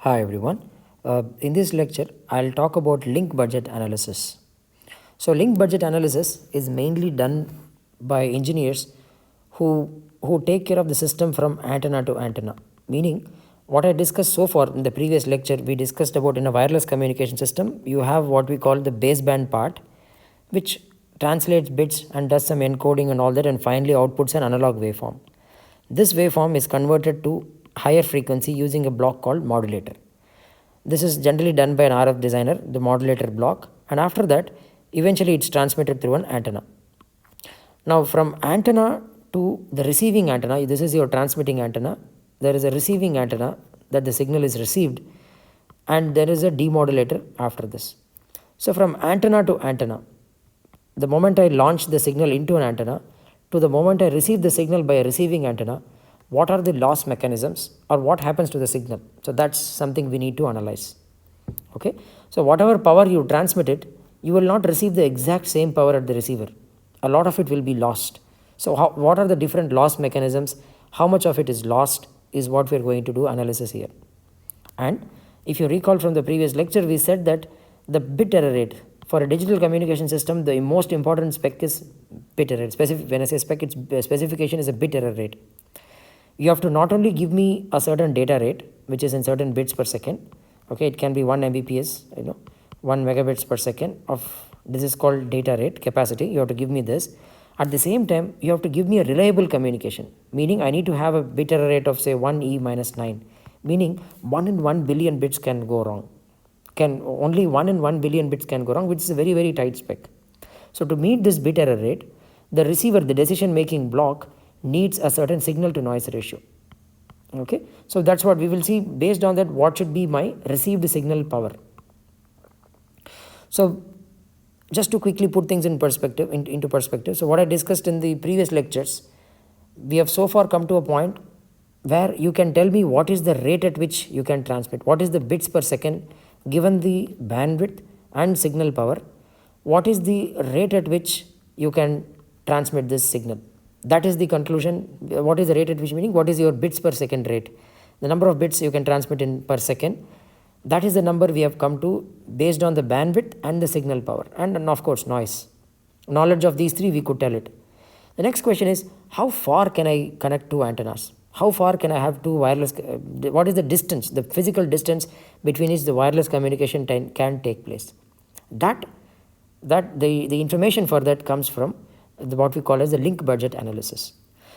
Hi everyone. In this lecture, I'll talk about link budget analysis. So, link budget analysis is mainly done by engineers who take care of the system from antenna to antenna. Meaning, what I discussed so far in the previous lecture, we discussed about in a wireless communication system, you have what we call the baseband part, which translates bits and does some encoding and all that, and finally outputs an analog waveform. This waveform is converted to higher frequency using a block called modulator. This is generally done by an RF designer, the modulator block, and after that, eventually it's transmitted through an antenna. Now, from antenna to the receiving antenna, this is your transmitting antenna. There is a receiving antenna that the signal is received, and there is a demodulator after this. So, from antenna to antenna, the moment I launch the signal into an antenna to the moment I receive the signal by a receiving antenna, what are the loss mechanisms or what happens to the signal? So that's something we need to analyze. Okay, so whatever power you transmitted, you will not receive the exact same power at the receiver. A lot of it will be lost. So what are the different loss mechanisms? How much of it is lost is what we are going to do analysis here. And if you recall from the previous lecture, we said that the bit error rate for a digital communication system, the most important spec is bit error rate. When I say spec, its specification is a bit error rate. You have to not only give me a certain data rate, which is in certain bits per second. Okay, it can be 1 Mbps, 1 megabits per second of this is called data rate capacity. You have to give me this. At the same time, you have to give me a reliable communication, meaning I need to have a bit error rate of say 1e minus 9, meaning 1 in 1 billion bits can go wrong. Only 1 in 1 billion bits can go wrong, which is a very, very tight spec. So to meet this bit error rate, the receiver, the decision making block, needs a certain signal to noise ratio. Okay, so that's what we will see. Based on that, what should be my received signal power. So just to quickly put things in perspective, into perspective, so what I discussed in the previous lectures, we have so far come to a point where you can tell me what is the rate at which you can transmit, what is the bits per second given the bandwidth and signal power, what is the rate at which you can transmit this signal. That is the conclusion. What is the rate at which, meaning what is your bits per second rate, the number of bits you can transmit in per second. That is the number we have come to based on the bandwidth and the signal power and of course noise. Knowledge of these three we could tell it. The next question is, how far can I connect two antennas? How far can I have two wireless, what is the distance, the physical distance between which the wireless communication can take place? The information for that comes from what we call as the link budget analysis.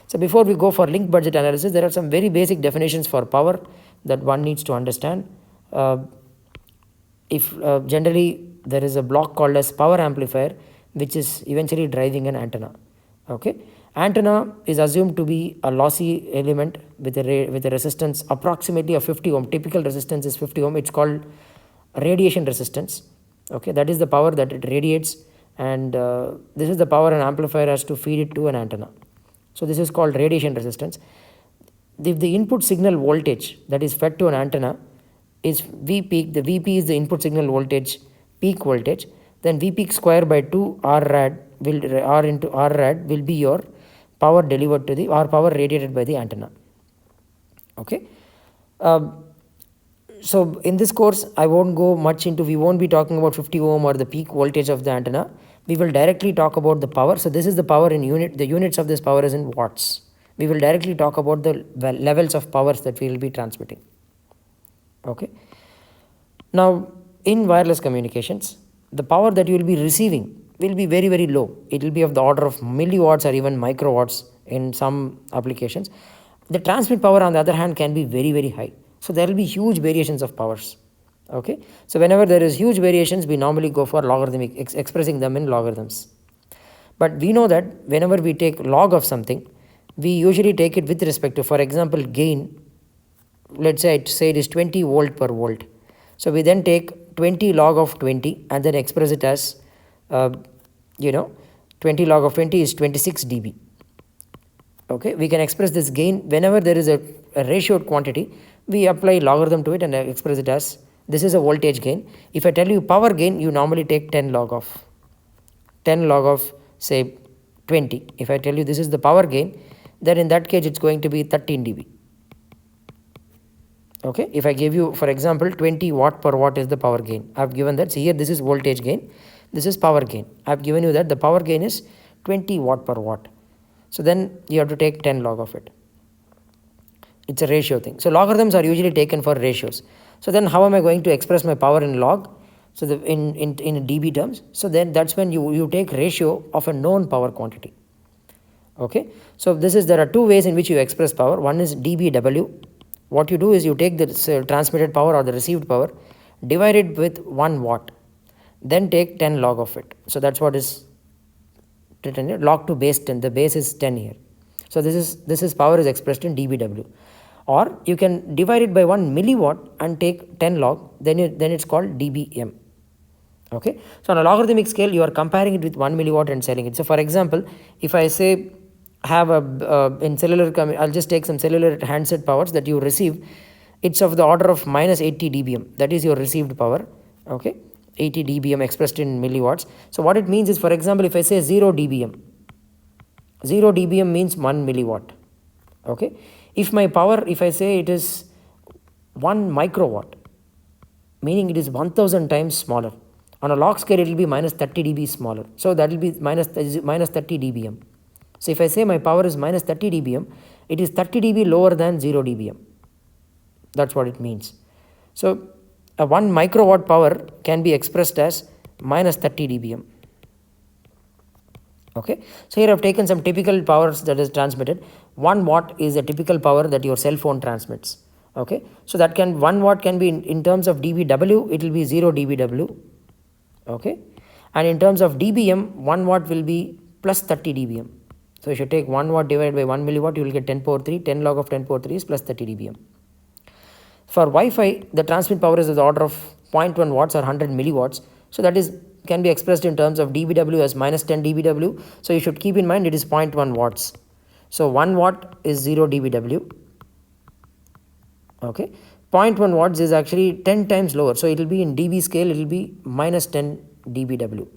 So before we go for link budget analysis, there are some very basic definitions for power that one needs to understand. Generally there is a block called as power amplifier, which is eventually driving an antenna. Okay, antenna is assumed to be a lossy element with a resistance approximately of 50 ohm. Typical resistance is 50 ohm. It's called radiation resistance. Okay, that is the power that it radiates, and this is the power an amplifier has to feed it to an antenna. So this is called radiation resistance. If the input signal voltage that is fed to an antenna is V peak, the Vp is the input signal voltage, peak voltage, then V peak square by 2 R into R rad will be your power delivered to the, or power radiated by the antenna. Okay. So in this course, I won't go much into, we won't be talking about 50 ohm or the peak voltage of the antenna. We will directly talk about the power. So this is the power in unit, the units of this power is in watts. We will directly talk about the levels of powers that we will be transmitting. Okay. Now in wireless communications, the power that you will be receiving will be very, very low. It will be of the order of milliwatts or even microwatts in some applications. The transmit power on the other hand can be very, very high. So there will be huge variations of powers. Okay, so whenever there is huge variations, we normally go for logarithmic, expressing them in logarithms. But we know that whenever we take log of something, we usually take it with respect to, for example, gain. Let's say it is 20 volt per volt. So we then take 20 log of 20 and then express it as 20 log of 20 is 26 dB. Okay, we can express this gain whenever there is a ratioed quantity. We apply logarithm to it and express it as, this is a voltage gain. If I tell you power gain, you normally take 10 log of say 20. If I tell you this is the power gain, then in that case it's going to be 13 dB. Okay, if I give you, for example, 20 watt per watt is the power gain. I have given that. See here, this is voltage gain, this is power gain. I have given you that the power gain is 20 watt per watt. So then you have to take 10 log of it. It's a ratio thing. So logarithms are usually taken for ratios. So then how am I going to express my power in log? So in dB terms. So then that's when you take ratio of a known power quantity. Okay. So there are two ways in which you express power. One is dBW. What you do is you take the transmitted power or the received power, divide it with 1 watt, then take 10 log of it. So that's what is written here. Log to base 10. The base is 10 here. So this is power is expressed in dBW. Or you can divide it by 1 milliwatt and take 10 log, then it's called dBm. Okay. So on a logarithmic scale, you are comparing it with 1 milliwatt and selling it. So for example, if I say have in cellular, I'll just take some cellular handset powers that you receive. It's of the order of minus 80 dBm. That is your received power. Okay. 80 dBm expressed in milliwatts. So what it means is, for example, if I say 0 dBm, 0 dBm means 1 milliwatt. Okay. If my power, if I say it is 1 microwatt, meaning it is 1000 times smaller. On a log scale, it will be minus 30 dB smaller. So that will be minus 30 dBm. So if I say my power is minus 30 dBm, it is 30 dB lower than 0 dBm. That's what it means. So a 1 microwatt power can be expressed as minus 30 dBm. Okay. So here I have taken some typical powers that is transmitted. 1 watt is a typical power that your cell phone transmits. Okay. So that 1 watt can be in terms of dBW, it will be 0 dBW. Okay. And in terms of dBm, 1 watt will be plus 30 dBm. So if you take 1 watt divided by 1 milliwatt, you will get 10 power 3. 10 log of 10 power 3 is plus 30 dBm. For Wi-Fi, the transmit power is of the order of 0.1 watts or 100 milliwatts. So that can be expressed in terms of dBW as minus 10 dBW. So you should keep in mind it is 0.1 watts. So 1 watt is 0 dBW. Okay. 0.1 watts is actually 10 times lower. So it will be in dB scale, it will be minus 10 dBW.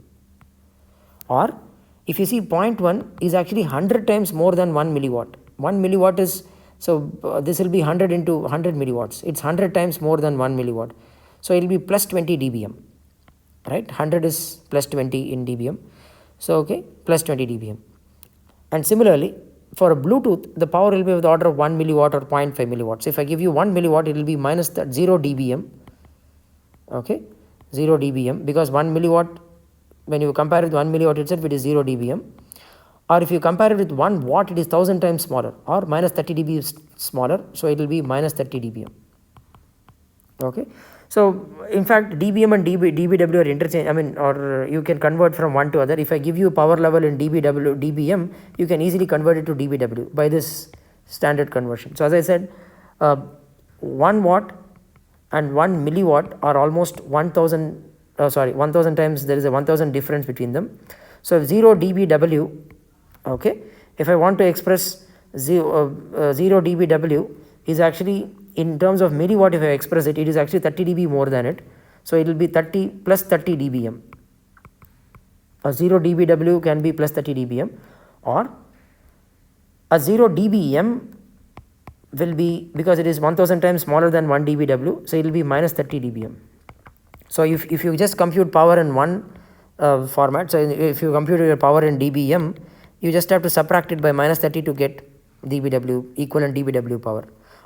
Or if you see 0.1 is actually 100 times more than 1 milliwatt. 1 milliwatt is, this will be 100 into 100 milliwatts. It's 100 times more than 1 milliwatt. So it will be plus 20 dBm. Right, 100 is plus 20 in dBm. So okay, plus 20 dBm. And similarly, for a Bluetooth, the power will be of the order of 1 milliwatt or 0.5 milliwatts. So if I give you 1 milliwatt, it will be minus 0 dBm. Okay, 0 dBm, because 1 milliwatt, when you compare it with 1 milliwatt itself, it is 0 dBm. Or if you compare it with 1 watt, it is 1000 times smaller, or minus 30 dB is smaller. So it will be minus 30 dBm. Okay. So in fact, dBm and dBW are interchange. Or you can convert from one to other. If I give you power level in dBm, you can easily convert it to dBW by this standard conversion. So as I said, 1 watt and 1 milliwatt are almost 1000. 1000 times. There is a 1000 difference between them. So 0 dBW. Okay. If I want to express 0 dBW is actually, in terms of milliwatt, if I express it, it is actually 30 dB more than it. So it will be 30 plus 30 dBm. A 0 dBW can be plus 30 dBm, or a 0 dBm will be, because it is 1000 times smaller than 1 dBW, so it will be minus 30 dBm. So if you just compute power in one format, so if you compute your power in dBm, you just have to subtract it by minus 30 to get dBW, equivalent dBW power.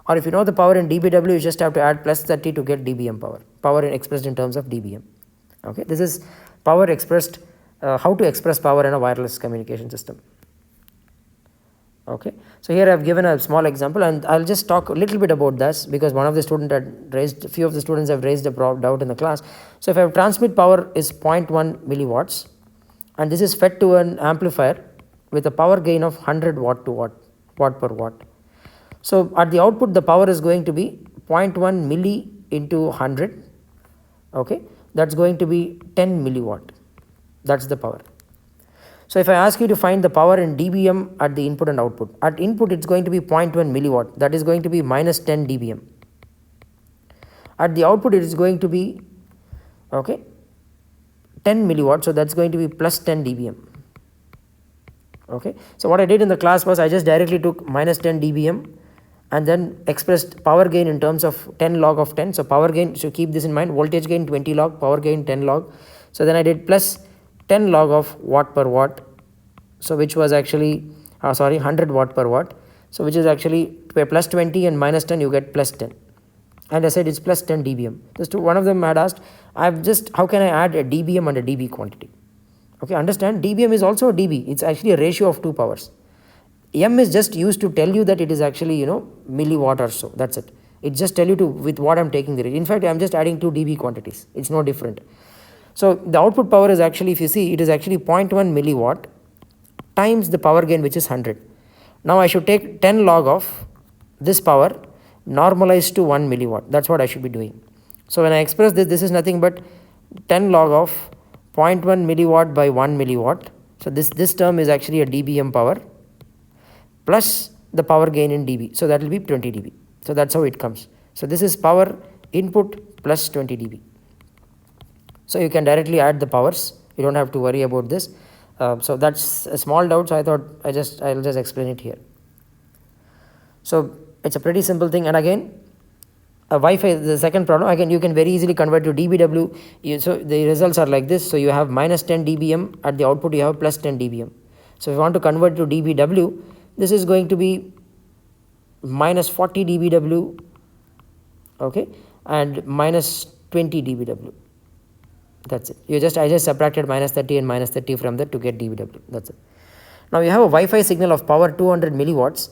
Or if you know the power in dBW, you just have to add plus 30 to get dBm power expressed in terms of dBm. Okay, this is power expressed, how to express power in a wireless communication system. Okay, so here I have given a small example, and I'll just talk a little bit about this because one of the students had raised, a few of the students have raised a doubt in the class. So if I have transmit power is 0.1 milliwatts, and this is fed to an amplifier with a power gain of 100 watt per watt. So at the output, the power is going to be 0.1 milli into 100. Okay, that's going to be 10 milliwatt. That's the power. So if I ask you to find the power in dBm at the input and output, at input it's going to be 0.1 milliwatt, that is going to be minus 10 dBm. At the output it is going to be, okay, 10 milliwatt, so that's going to be plus 10 dBm. Okay, so what I did in the class was I just directly took minus 10 dBm and then expressed power gain in terms of 10 log of 10. So power gain, so keep this in mind, voltage gain 20 log, power gain 10 log. So then I did plus 10 log of watt per watt, so which was actually 100 watt per watt, so which is actually plus 20 and minus 10, you get plus 10. And I said it's plus 10 dBm. Just one of them had asked, how can I add a dBm and a dB quantity? Okay, understand, dBm is also a dB. It's actually a ratio of two powers. M is just used to tell you that it is actually, milliwatt or so. That's it. It just tell you to with what I'm taking the rate. In fact, I'm just adding two dB quantities. It's no different. So the output power is actually, if you see, it is actually 0.1 milliwatt times the power gain, which is 100. Now I should take 10 log of this power normalized to 1 milliwatt. That's what I should be doing. So when I express this, this is nothing but 10 log of 0.1 milliwatt by 1 milliwatt. So this term is actually a dBm power plus the power gain in dB. So that will be 20 dB. So that's how it comes. So this is power input plus 20 dB. So you can directly add the powers. You don't have to worry about this. So that's a small doubt. So I thought I'll just explain it here. So it's a pretty simple thing. And again, a Wi-Fi, the second problem, again you can very easily convert to dBW. So the results are like this. So you have minus 10 dBm at the output, you have plus 10 dBm. So if you want to convert to dBW, this is going to be minus 40 dBW, okay, and minus 20 dBW. That's it. I just subtracted minus 30 and minus 30 from that to get dBW. That's it. Now you have a Wi-Fi signal of power 200 milliwatts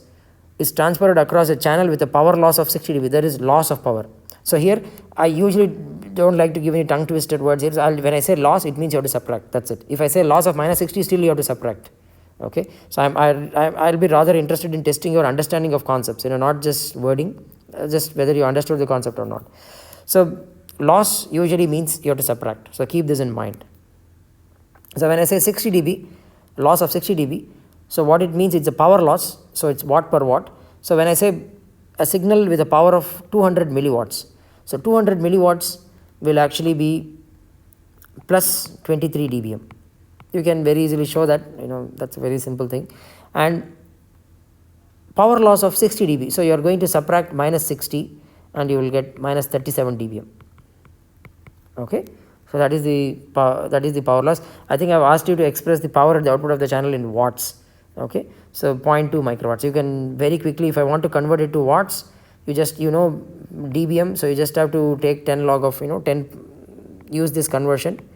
is transferred across a channel with a power loss of 60 dB. There is loss of power. So here I usually don't like to give any tongue twisted words here. So when I say loss, it means you have to subtract. That's it. If I say loss of minus 60, still you have to subtract. Okay, so I'll be rather interested in testing your understanding of concepts, not just wording, just whether you understood the concept or not. So loss usually means you have to subtract. So keep this in mind. So when I say 60 dB, loss of 60 dB, so what it means, it's a power loss. So it's watt per watt. So when I say a signal with a power of 200 milliwatts, so 200 milliwatts will actually be plus 23 dBm. You can very easily show that, that's a very simple thing. And power loss of 60 dB. So you are going to subtract minus 60 and you will get minus 37 dBm. Okay. So that is the power loss. I think I've asked you to express the power at the output of the channel in watts. Okay. So 0.2 microwatts. You can very quickly, if I want to convert it to watts, you just, dBm. So you just have to take 10 log of, 10, use this conversion.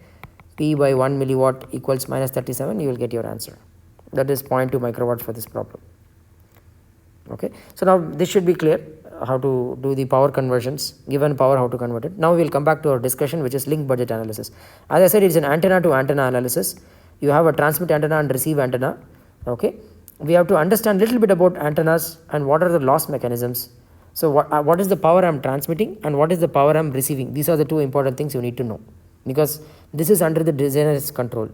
P by 1 milliwatt equals minus 37, you will get your answer. That is 0.2 microwatts for this problem. Okay. So now this should be clear, how to do the power conversions, given power, how to convert it. Now we will come back to our discussion, which is link budget analysis. As I said, it's an antenna to antenna analysis. You have a transmit antenna and receive antenna. Okay. We have to understand a little bit about antennas and what are the loss mechanisms. So what is the power I'm transmitting and what is the power I'm receiving? These are the two important things you need to know, because this is under the designer's control.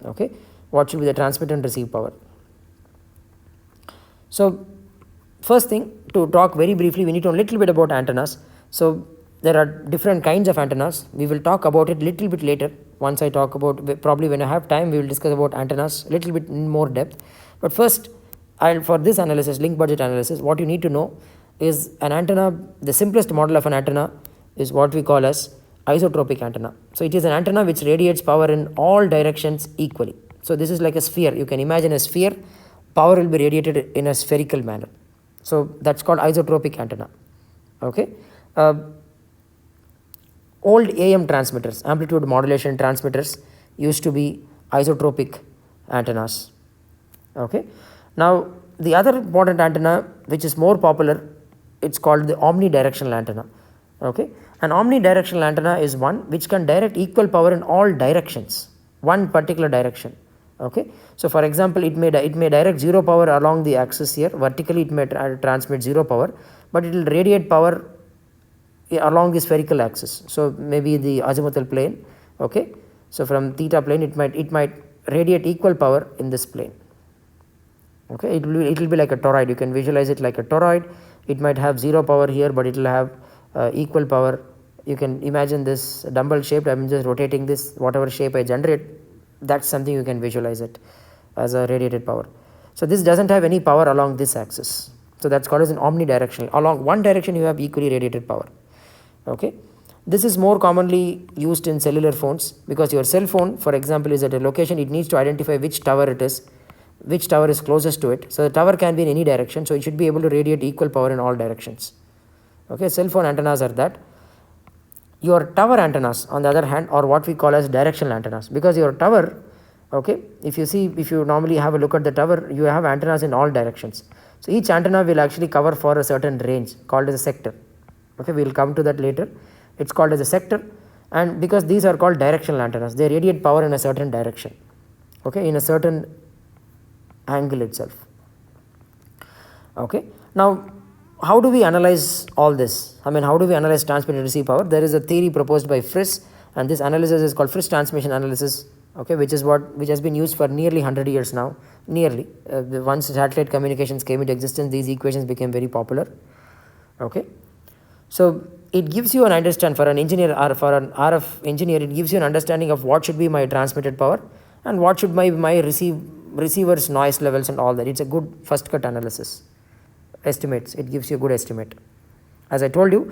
Okay, what should be the transmit and receive power? So first thing, to talk very briefly, we need to know a little bit about antennas. So there are different kinds of antennas. We will talk about it a little bit later. Once I talk about, probably when I have time, we will discuss about antennas a little bit in more depth. But first, for this analysis, link budget analysis, what you need to know is an antenna. The simplest model of an antenna is what we call as isotropic antenna. So it is an antenna which radiates power in all directions equally. So this is like a sphere. You can imagine a sphere, power will be radiated in a spherical manner. So that's called isotropic antenna. Okay. Old AM transmitters, amplitude modulation transmitters, used to be isotropic antennas. Okay. Now the other important antenna which is more popular, it's called the omnidirectional antenna. Okay. An omnidirectional antenna is one which can direct equal power in all directions, one particular direction. Okay. So for example, it may direct zero power along the axis here, vertically it may transmit zero power, but it will radiate power along the spherical axis. So maybe the azimuthal plane. Okay. So from theta plane it might radiate equal power in this plane. Okay. It will be like a toroid. You can visualize it like a toroid. It might have zero power here, but it will have equal power. You can imagine this dumbbell shaped. I am just rotating this, whatever shape I generate, that's something you can visualize it as a radiated power. So this doesn't have any power along this axis. So that's called as an omnidirectional. Along one direction you have equally radiated power. Okay. This is more commonly used in cellular phones, because your cell phone, for example, is at a location, it needs to identify which tower it is, which tower is closest to it. So the tower can be in any direction, so it should be able to radiate equal power in all directions. Okay, cell phone antennas are that. Your tower antennas, on the other hand, are what we call as directional antennas, because your tower, okay, if you normally have a look at the tower, you have antennas in all directions. So each antenna will actually cover for a certain range called as a sector. Okay, we will come to that later. It's called as a sector, and because these are called directional antennas, they radiate power in a certain direction, okay, in a certain angle itself. Okay. Now, how do we analyze all this? I mean, how do we analyze transmit and receive power? There is a theory proposed by Friss, and this analysis is called Friss transmission analysis, okay, which has been used for nearly 100 years now. Nearly, once satellite communications came into existence, these equations became very popular. Okay. So it gives you an understanding, for an engineer or for an RF engineer, it gives you an understanding of what should be my transmitted power and what should my receiver's noise levels and all that. It's a good first cut analysis. Estimates, it gives you a good estimate. As I told you,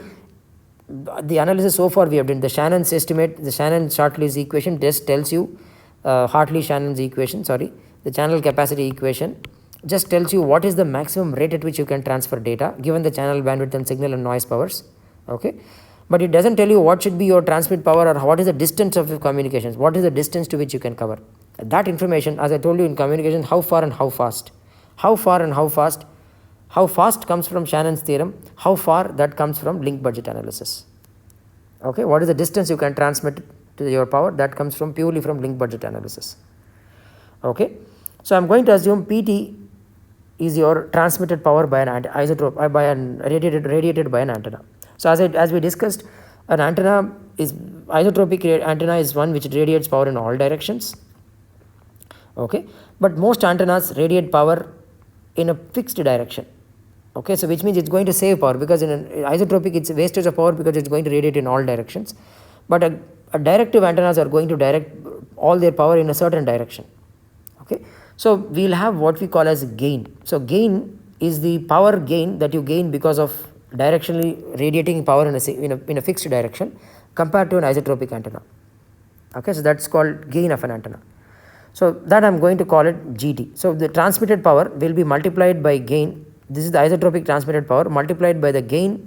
the analysis so far we have done, the Shannon's estimate, the Shannon-Hartley's equation just tells you, Hartley-Shannon's equation, sorry, the channel capacity equation just tells you what is the maximum rate at which you can transfer data given the channel bandwidth and signal and noise powers. Okay, but it doesn't tell you what should be your transmit power or what is the distance of your communications, what is the distance to which you can cover. That information, as I told you in communication, how far and how fast, how fast comes from Shannon's theorem, how far that comes from link budget analysis. Okay, what is the distance you can transmit to your power, that comes from purely from link budget analysis. Okay, so I am going to assume PT is your transmitted power by an isotope, by an radiated by an antenna. So as we discussed, an antenna is isotropic antenna is one which radiates power in all directions. Okay, but most antennas radiate power in a fixed direction. Okay, so which means it's going to save power, because in an isotropic it's wastage of power because it's going to radiate in all directions. But a directive antennas are going to direct all their power in a certain direction. Okay, so we'll have what we call as gain. So gain is the power gain that you gain because of directionally radiating power in a fixed direction compared to an isotropic antenna. Okay, so that's called gain of an antenna. So that I am going to call it GT. So the transmitted power will be multiplied by gain. This is the isotropic transmitted power multiplied by the gain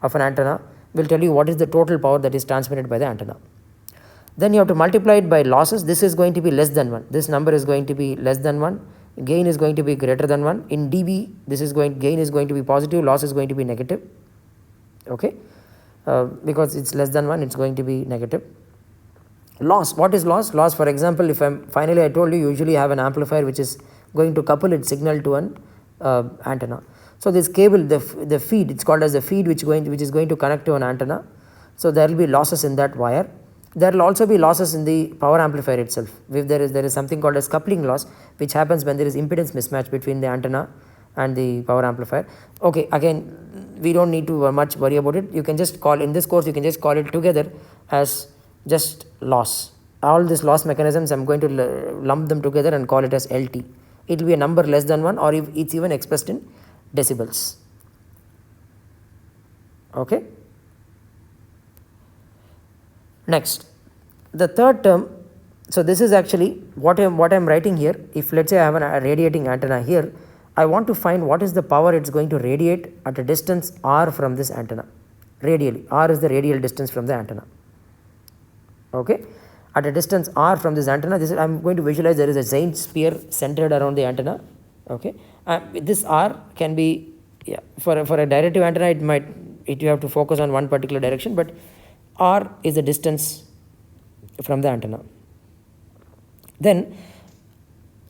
of an antenna will tell you what is the total power that is transmitted by the antenna. Then you have to multiply it by losses. This is going to be less than 1. This number is going to be less than 1. Gain is going to be greater than 1. In dB, gain is going to be positive, loss is going to be negative. Okay, because it's less than 1, it's going to be negative. Loss, what is loss? Loss, for example, if I told you usually have an amplifier which is going to couple its signal to an antenna. So this cable, the feed, it's called as the feed which is going to connect to an antenna. So there will be losses in that wire. There will also be losses in the power amplifier itself. If there is something called as coupling loss, which happens when there is impedance mismatch between the antenna and the power amplifier. Okay, again, we don't need to much worry about it. You can just call, in this course, you can just call it together as just loss. All these loss mechanisms, I am going to lump them together and call it as LT. It will be a number less than 1, or if it's even expressed in decibels. Okay. Next, the third term. So this is actually what I'm writing here. If let's say I have a radiating antenna here, I want to find what is the power it's going to radiate at a distance r from this antenna. Radially, r is the radial distance from the antenna. Okay, at a distance r from this antenna, I'm going to visualize there is a giant sphere centered around the antenna. Okay, this r can be, yeah, for a directive antenna you have to focus on one particular direction, but r is the distance from the antenna. Then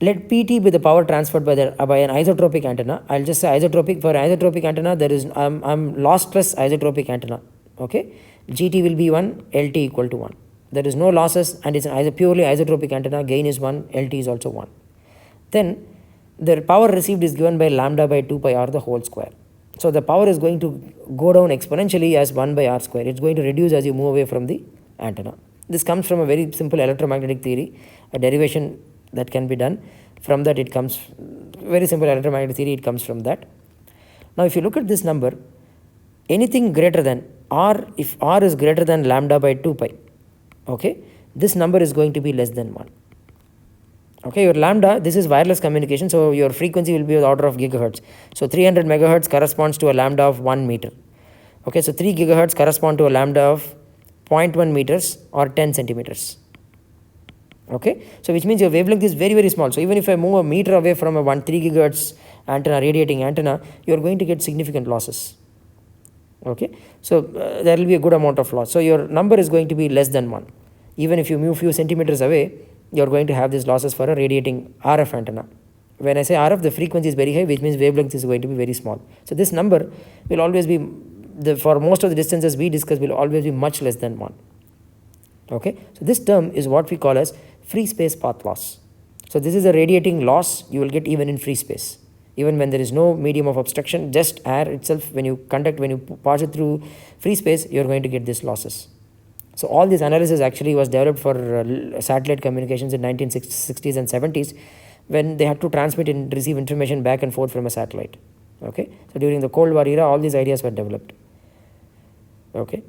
let PT be the power transferred by an isotropic antenna. I'll just say isotropic. For isotropic antenna, there is I'm lossless isotropic antenna. Okay, GT will be 1, LT equal to 1. There is no losses and it's a purely isotropic antenna. Gain is 1, LT is also 1. Then the power received is given by lambda by 2 pi r the whole square. So the power is going to go down exponentially as 1 by r square. It's going to reduce as you move away from the antenna. This comes from a very simple electromagnetic theory, a derivation that can be done. From that it comes, very simple electromagnetic theory, it comes from that. Now if you look at this number, anything greater than r, if r is greater than lambda by 2 pi, okay, this number is going to be less than 1. Okay, your lambda, this is wireless communication, so your frequency will be the order of gigahertz. So 300 megahertz corresponds to a lambda of 1 meter. Okay, so 3 gigahertz correspond to a lambda of 0.1 meters or 10 centimeters. Okay, so which means your wavelength is very, very small. So even if I move a meter away from a 3 gigahertz antenna, radiating antenna, you are going to get significant losses. Okay, so there will be a good amount of loss. So your number is going to be less than 1. Even if you move few centimeters away, you are going to have these losses for a radiating RF antenna. When I say RF, the frequency is very high, which means wavelength is going to be very small. So this number will always be, for most of the distances we discuss, will always be much less than 1. Okay, so this term is what we call as free space path loss. So this is a radiating loss you will get even in free space. Even when there is no medium of obstruction, just air itself, when you pass it through free space, you are going to get these losses. So all this analysis actually was developed for satellite communications in 1960s and 70s, when they had to transmit and receive information back and forth from a satellite. Okay, so during the Cold War era, all these ideas were developed. Okay,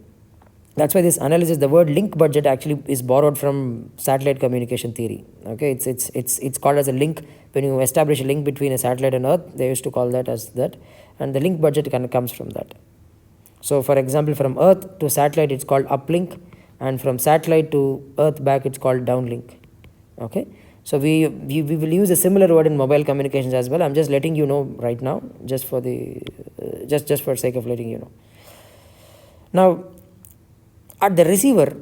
that's why this analysis, the word link budget actually is borrowed from satellite communication theory. Okay, it's called as a link. When you establish a link between a satellite and Earth, they used to call that as that, and the link budget kind of comes from that. So for example, from Earth to satellite, it's called uplink, and from satellite to Earth back, it's called downlink. Okay, so we will use a similar word in mobile communications as well. I'm just letting you know right now, just for the just for sake of letting you know. Now, at the receiver,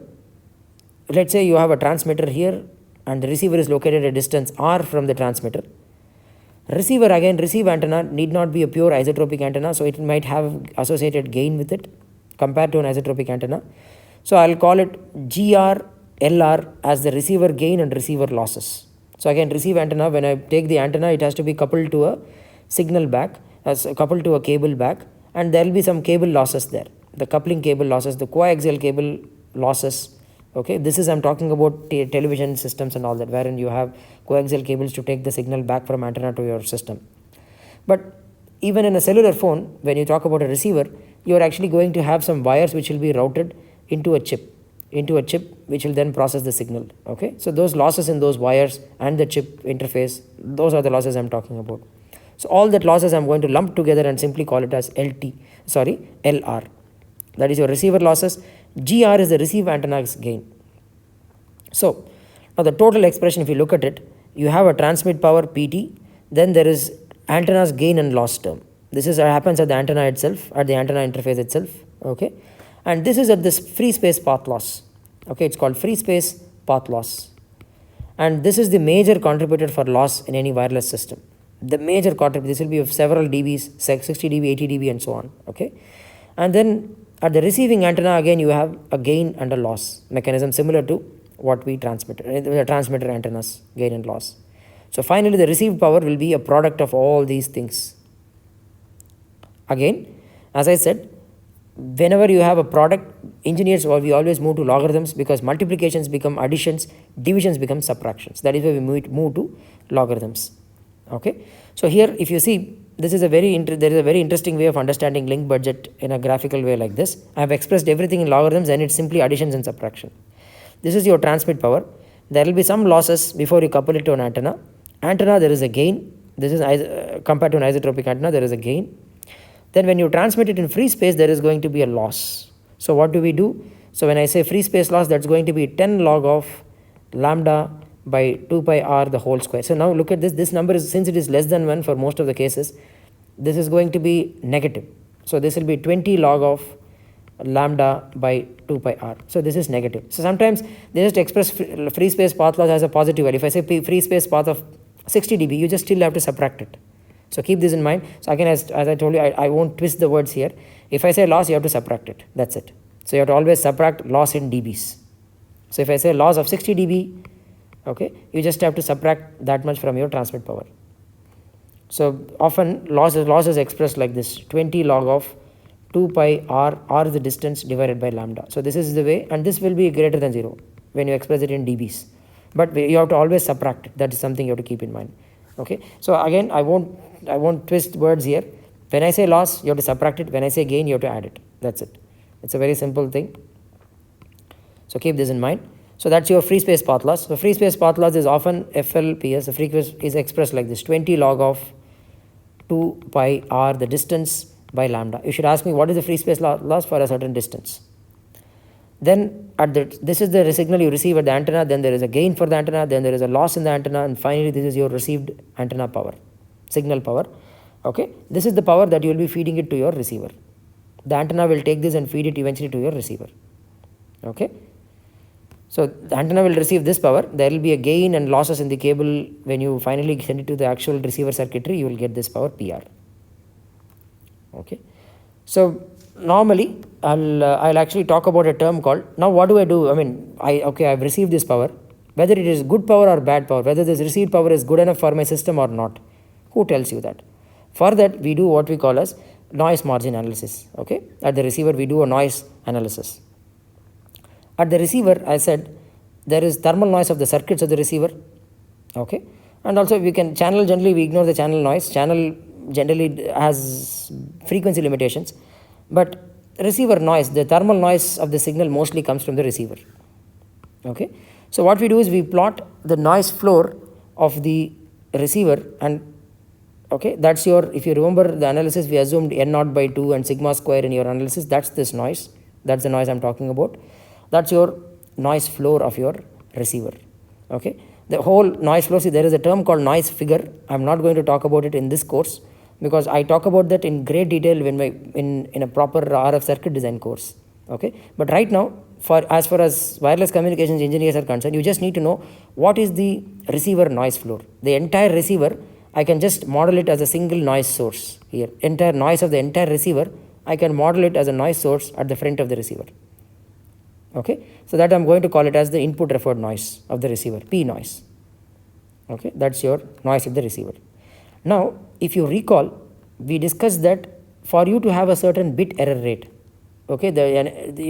let's say you have a transmitter here, and the receiver is located at a distance r from the transmitter. Receiver, again, receive antenna need not be a pure isotropic antenna, so it might have associated gain with it compared to an isotropic antenna. So I'll call it GR, LR as the receiver gain and receiver losses. So again, receive antenna, when I take the antenna, it has to be coupled to a signal back, as coupled to a cable back, and there will be some cable losses there. The coupling cable losses, the coaxial cable losses. Okay, this is, I'm talking about television systems and all that, wherein you have coaxial cables to take the signal back from antenna to your system. But even in a cellular phone, when you talk about a receiver, you are actually going to have some wires which will be routed into a chip which will then process the signal. Okay, so those losses in those wires and the chip interface, those are the losses I'm talking about. So all that losses I'm going to lump together and simply call it as LR. That is your receiver losses. GR is the receive antenna's gain. So now the total expression, if you look at it, you have a transmit power PT, then there is antenna's gain and loss term. This is happens at the antenna itself, at the antenna interface itself. Okay, and this is at this free space path loss. Okay, it's called free space path loss, and this is the major contributor for loss in any wireless system. The major contributor, this will be of several dBs, 60 dB, 80 dB, and so on. Okay, and then at the receiving antenna, again you have a gain and a loss mechanism similar to what we transmitted, the transmitter antennas, gain and loss. So finally the received power will be a product of all these things. Again, as I said, whenever you have a product, engineers, we always move to logarithms, because multiplications become additions, divisions become subtractions. That is why we move to logarithms. Okay, so here if you see, this is there is a very interesting way of understanding link budget in a graphical way like this. I have expressed everything in logarithms, and it's simply additions and subtraction. This is your transmit power. There will be some losses before you couple it to an antenna. Antenna, there is a gain. This is compared to an isotropic antenna, there is a gain. Then when you transmit it in free space, there is going to be a loss. So what do we do? So when I say free space loss, that's going to be 10 log of lambda by 2 pi r the whole square. So now look at this. This number is, since it is less than 1 for most of the cases, this is going to be negative. So this will be 20 log of lambda by 2 pi r. So this is negative. So sometimes they just express free space path loss as a positive value. If I say free space path of 60 dB, you just still have to subtract it. So keep this in mind. So again, as I told you, I won't twist the words here. If I say loss, you have to subtract it. That's it. So you have to always subtract loss in dBs. So if I say loss of 60 dB, okay, you just have to subtract that much from your transmit power. So often loss is expressed like this: 20 log of 2 pi r is the distance divided by lambda. So this is the way, and this will be greater than 0 when you express it in dBs. But you have to always subtract it. That is something you have to keep in mind. Okay. So again, I won't twist words here. When I say loss, you have to subtract it. When I say gain, you have to add it. That's it. It's a very simple thing. So keep this in mind. So that's your free space path loss. So free space path loss is often FLPS. The frequency is expressed like this: 20 log of 2 pi r, the distance, by lambda. You should ask me what is the free space loss for a certain distance. Then this is the signal you receive at the antenna. Then there is a gain for the antenna. Then there is a loss in the antenna, and finally this is your received antenna power, signal power. Okay, this is the power that you will be feeding it to your receiver. The antenna will take this and feed it eventually to your receiver. Okay, so the antenna will receive this power. There will be a gain and losses in the cable. When you finally send it to the actual receiver circuitry, you will get this power PR. Okay, so normally I'll actually talk about a term called, now what do I do? I mean, I've received this power, whether it is good power or bad power, whether this received power is good enough for my system or not. Who tells you that? For that, we do what we call as noise margin analysis. Okay, at the receiver we do a noise analysis. At the receiver, I said there is thermal noise of the circuits of the receiver. Okay, and also we can channel, generally we ignore the channel noise. Channel generally has frequency limitations, but receiver noise, the thermal noise of the signal mostly comes from the receiver. Okay, so what we do is we plot the noise floor of the receiver, and okay, that's your, if you remember the analysis, we assumed n0 by 2 and sigma square in your analysis. That's this noise. That's the noise I'm talking about. That's your noise floor of your receiver. Okay, the whole noise floor, see, there is a term called noise figure. I'm not going to talk about it in this course, because I talk about that in great detail when in a proper RF circuit design course. Okay, but right now, as far as wireless communications engineers are concerned, you just need to know what is the receiver noise floor. The entire receiver, I can just model it as a single noise source here. Entire noise of the entire receiver, I can model it as a noise source at the front of the receiver. Okay, so that I'm going to call it as the input referred noise of the receiver, P noise. Okay, that's your noise of the receiver. Now, if you recall, we discussed that for you to have a certain bit error rate, okay,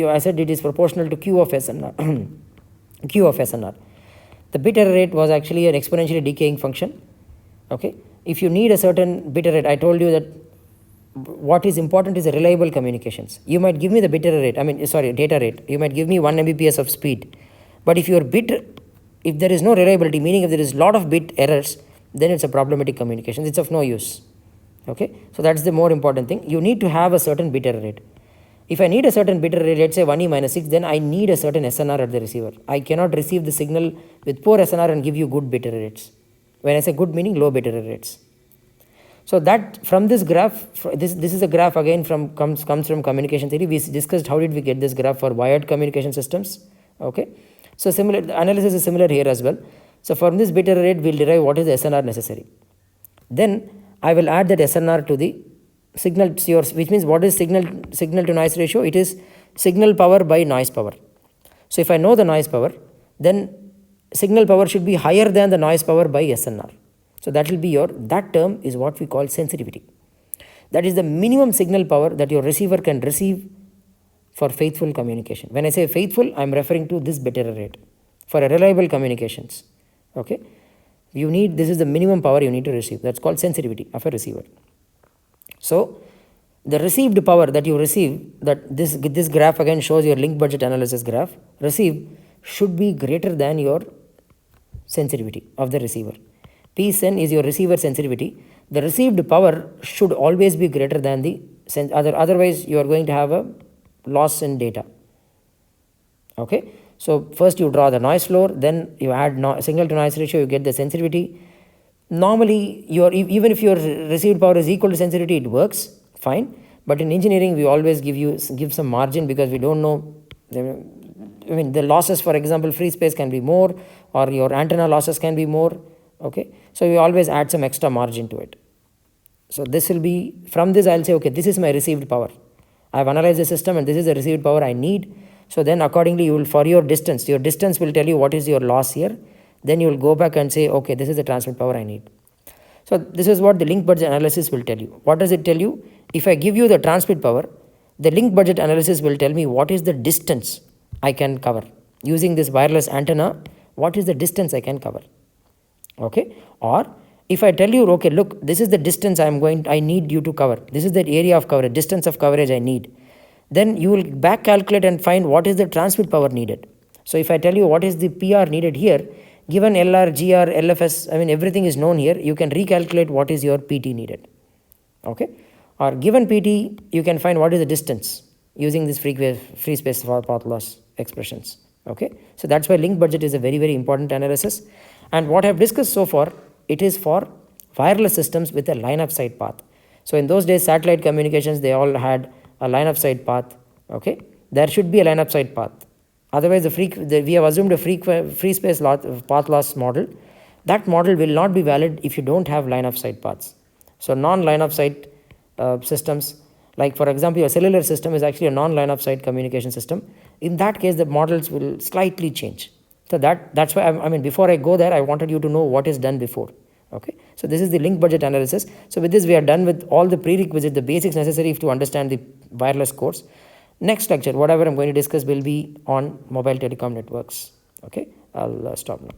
I said it is proportional to Q of SNR. Q of SNR. The bit error rate was actually an exponentially decaying function. Okay, if you need a certain bit error rate, I told you that what is important is a reliable communications. You might give me the bit error rate, data rate. You might give me 1 Mbps of speed, but if there is no reliability, meaning if there is a lot of bit errors, then it's a problematic communication. It's of no use. Okay, so that's the more important thing. You need to have a certain bit error rate. If I need a certain bit error rate, let's say 1e minus 6, then I need a certain SNR at the receiver. I cannot receive the signal with poor SNR and give you good bit error rates. When I say good, meaning low bit error rates. So that from this graph, this is a graph again comes from communication theory. We discussed how did we get this graph for wired communication systems. Okay, so similar, the analysis is similar here as well. So from this bit error rate, we'll derive what is the SNR necessary. Then I will add that SNR to the signal, which means what is signal to noise ratio? It is signal power by noise power. So if I know the noise power, then signal power should be higher than the noise power by SNR. So that will be that term is what we call sensitivity. That is the minimum signal power that your receiver can receive for faithful communication. When I say faithful, I am referring to this bit error rate for a reliable communications. Okay, this is the minimum power you need to receive. That's called sensitivity of a receiver. So the received power that you receive, that this graph again shows your link budget analysis graph, should be greater than your sensitivity of the receiver. Psen is your receiver sensitivity. The received power should always be greater than the otherwise you are going to have a loss in data. Okay, so first you draw the noise floor, then you add signal to noise ratio, you get the sensitivity. Normally even if your received power is equal to sensitivity, it works fine, but in engineering we always give some margin, because we don't know, the losses, for example, free space can be more, or your antenna losses can be more. Okay, so we always add some extra margin to it. So this will be, from this I'll say, okay, this is my received power. I've analyzed the system and this is the received power I need. So then accordingly you will, for your distance will tell you what is your loss here. Then you will go back and say, okay, this is the transmit power I need. So this is what the link budget analysis will tell you. What does it tell you? If I give you the transmit power, the link budget analysis will tell me what is the distance I can cover. Using this wireless antenna, what is the distance I can cover? Okay, or if I tell you, okay, look, this is the distance I need you to cover, this is the area of coverage, distance of coverage I need, then you will back calculate and find what is the transmit power needed. So if I tell you what is the PR needed here, given LR, GR, LFS, I mean everything is known here, you can recalculate what is your PT needed. Okay, or given PT, you can find what is the distance using this free space for path loss expressions. Okay, so that's why link budget is a very, very important analysis. And what I've discussed so far, it is for wireless systems with a line of sight path. So in those days, satellite communications, they all had a line of sight path. Okay, there should be a line of sight path. Otherwise, we have assumed a free space path loss model. That model will not be valid if you don't have line of sight paths. So non-line of sight systems, like for example, your cellular system is actually a non-line of sight communication system. In that case, the models will slightly change. So that's why I mean, before I go there, I wanted you to know what is done before. Okay, so this is the link budget analysis. So with this, we are done with all the prerequisites, the basics necessary to understand the wireless course. Next lecture, whatever I'm going to discuss will be on mobile telecom networks. Okay, I'll stop now.